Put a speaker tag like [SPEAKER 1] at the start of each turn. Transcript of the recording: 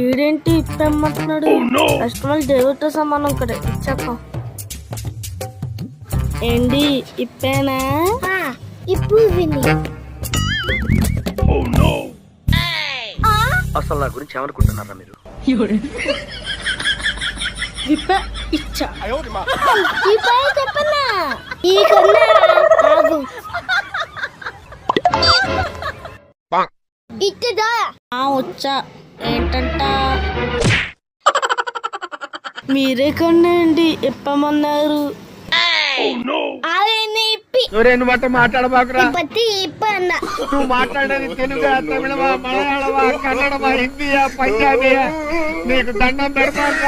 [SPEAKER 1] ఈడేంటి ఇప్పమంటున్నాడు? కస్టమర్ దేవుడితో సమానం కదా, ఇచ్చాక. ఏంటి ఇప్పేనా?
[SPEAKER 2] ఇప్పుడు విని
[SPEAKER 3] అసలు నా గురించి ఏమనుకుంటున్నారా మీరు?
[SPEAKER 1] విప్ప ఇచ్చా.
[SPEAKER 2] చెప్పనా ఈ కన్నా ఆగు ఇచ్చదా
[SPEAKER 1] వచ్చా. ఏంటంట? మీరే కొన్నాయండి ఇప్పమన్నారు.
[SPEAKER 3] నువ్వు మాట మాట్లాడబాకురా.
[SPEAKER 2] ఇప్పన్న
[SPEAKER 3] నువ్వు మాట్లాడేది తెలుగు, తమిళమా, మలయాళమా, కన్నడమా, హిందీయా, పంజాబీయా? నీకు దండం పెడతాక